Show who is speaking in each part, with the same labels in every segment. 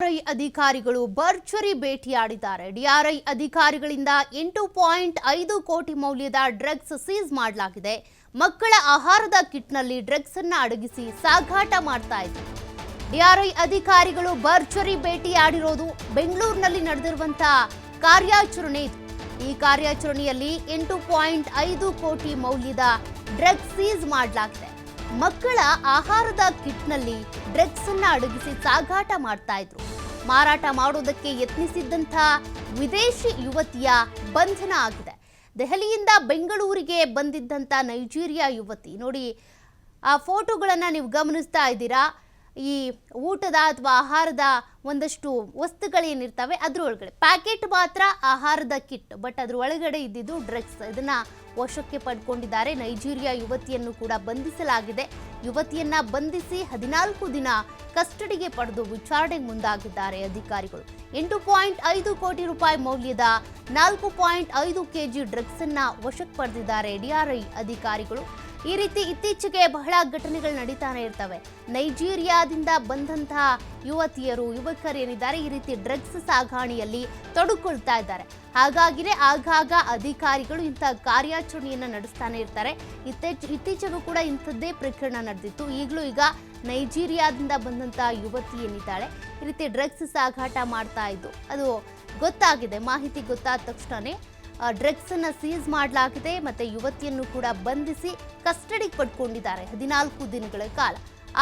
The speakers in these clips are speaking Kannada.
Speaker 1: ಡಿಆರ್ಐ ಅಧಿಕಾರಿಗಳು ಭರ್ಜರಿ ಭೇಟಿಯಾಡಿದ್ದಾರೆ. ಡಿಆರ್ಐ ಅಧಿಕಾರಿಗಳಿಂದ 8.5 ಕೋಟಿ ಮೌಲ್ಯದ ಡ್ರಗ್ಸ್ ಸೀಸ್ ಮಾಡಲಾಗಿದೆ. ಮಕ್ಕಳ ಆಹಾರದ ಕಿಟ್ನಲ್ಲಿ ಡ್ರಗ್ಸ್ ಅನ್ನು ಅಡಗಿಸಿ ಸಾಗಾಟ ಮಾಡ್ತಾ ಇದ್ರು. ಡಿಆರ್ಐ ಅಧಿಕಾರಿಗಳು ಭರ್ಜರಿ ಭೇಟಿಯಾಡಿರೋದು ಬೆಂಗಳೂರಿನಲ್ಲಿ ನಡೆದಿರುವಂತಹ ಕಾರ್ಯಾಚರಣೆ ಇದು. ಈ ಕಾರ್ಯಾಚರಣೆಯಲ್ಲಿ 8.5 ಕೋಟಿ ಮೌಲ್ಯದ ಡ್ರಗ್ಸ್ ಸೀಸ್ ಮಾಡಲಾಗಿದೆ. ಮಕ್ಕಳ ಆಹಾರದ ಕಿಟ್ನಲ್ಲಿ ಡ್ರಗ್ಸ್ ಅನ್ನ ಅಡಗಿಸಿ ಸಾಗಾಟ ಮಾಡ್ತಾ ಇದ್ರು. ಮಾರಾಟ ಮಾಡೋದಕ್ಕೆ ಯತ್ನಿಸಿದ್ದಂಥ ವಿದೇಶಿ ಯುವತಿಯ ಬಂಧನ ಆಗಿದೆ. ದೆಹಲಿಯಿಂದ ಬೆಂಗಳೂರಿಗೆ ಬಂದಿದ್ದಂಥ ನೈಜೀರಿಯಾ ಯುವತಿ ನೋಡಿ, ಆ ಫೋಟೋಗಳನ್ನು ನೀವು ಗಮನಿಸ್ತಾ ಇದ್ದೀರಾ. ಈ ಊಟದ ಅಥವಾ ಆಹಾರದ ಒಂದಷ್ಟು ವಸ್ತುಗಳೇನಿರ್ತವೆ ಅದ್ರ ಒಳಗಡೆ ಪ್ಯಾಕೆಟ್ ಮಾತ್ರ ಆಹಾರದ ಕಿಟ್, ಬಟ್ ಅದ್ರ ಒಳಗಡೆ ಇದ್ದಿದ್ದು ಡ್ರಗ್ಸ್. ಇದನ್ನ ವಶಕ್ಕೆ ಪಡ್ಕೊಂಡಿದ್ದಾರೆ. ನೈಜೀರಿಯಾ ಯುವತಿಯನ್ನು ಕೂಡ ಬಂಧಿಸಲಾಗಿದೆ. ಯುವತಿಯನ್ನ ಬಂಧಿಸಿ 14 ದಿನ ಕಸ್ಟಡಿಗೆ ಪಡೆದು ವಿಚಾರಣೆಗೆ ಮುಂದಾಗಿದ್ದಾರೆ ಅಧಿಕಾರಿಗಳು. 8.5 ಕೋಟಿ ರೂಪಾಯಿ ಮೌಲ್ಯದ 4.5 ಕೆಜಿ ಡ್ರಗ್ಸ್ ಅನ್ನ ವಶಕ್ಕೆ ಪಡೆದಿದ್ದಾರೆ ಡಿಆರ್ಐ ಅಧಿಕಾರಿಗಳು. ಈ ರೀತಿ ಇತ್ತೀಚೆಗೆ ಬಹಳ ಘಟನೆಗಳು ನಡೀತಾನೆ ಇರ್ತವೆ. ನೈಜೀರಿಯಾದಿಂದ ಬಂದಂತಹ ಯುವತಿಯರು ಯುವಕರೇನಿದ್ದಾರೆ ಈ ರೀತಿ ಡ್ರಗ್ಸ್ ಸಾಗಾಣಿಯಲ್ಲಿ ತೊಡಗಿಕೊಳ್ತಾ ಇದ್ದಾರೆ. ಹಾಗಾಗಿನೇ ಆಗಾಗ ಅಧಿಕಾರಿಗಳು ಇಂತಹ ಕಾರ್ಯಾಚರಣೆಯನ್ನು ನಡೆಸ್ತಾನೆ ಇರ್ತಾರೆ. ಇತ್ತೀಚೆಗೂ ಕೂಡ ಇಂಥದ್ದೇ ಪ್ರಕರಣ ನಡೆದಿತ್ತು. ಈಗ ನೈಜೀರಿಯಾದಿಂದ ಬಂದಂತಹ ಯುವತಿ ಏನಿದ್ದಾಳೆ ಈ ರೀತಿ ಡ್ರಗ್ಸ್ ಸಾಗಾಟ ಮಾಡ್ತಾ ಇದ್ದು ಅದು ಗೊತ್ತಾಗಿದೆ. ಮಾಹಿತಿ ಗೊತ್ತಾದ ತಕ್ಷಣನೇ ಡ್ರಗ್ಸ್ ಅನ್ನ ಸೀಸ್ ಮಾಡಲಾಗಿದೆ. ಮತ್ತೆ ಯುವತಿಯನ್ನು ಕೂಡ ಬಂಧಿಸಿ ಕಸ್ಟಡಿಗೆ ಪಡ್ಕೊಂಡಿದ್ದಾರೆ 14 ದಿನಗಳ ಕಾಲ.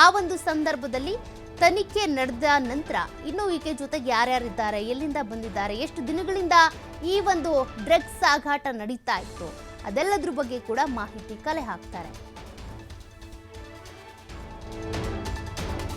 Speaker 1: ಆ ಒಂದು ಸಂದರ್ಭದಲ್ಲಿ ತನಿಖೆ ನಡೆದ ನಂತರ ಇನ್ನು ಈಕೆ ಜೊತೆಗೆ ಯಾರ್ಯಾರಿದ್ದಾರೆ, ಎಲ್ಲಿಂದ ಬಂದಿದ್ದಾರೆ, ಎಷ್ಟು ದಿನಗಳಿಂದ ಈ ಒಂದು ಡ್ರಗ್ಸ್ ಸಾಗಾಟ ನಡೀತಾ ಇತ್ತು ಅದೆಲ್ಲದ್ರ ಬಗ್ಗೆ ಕೂಡ ಮಾಹಿತಿ ಕಲೆ ಹಾಕ್ತಾರೆ.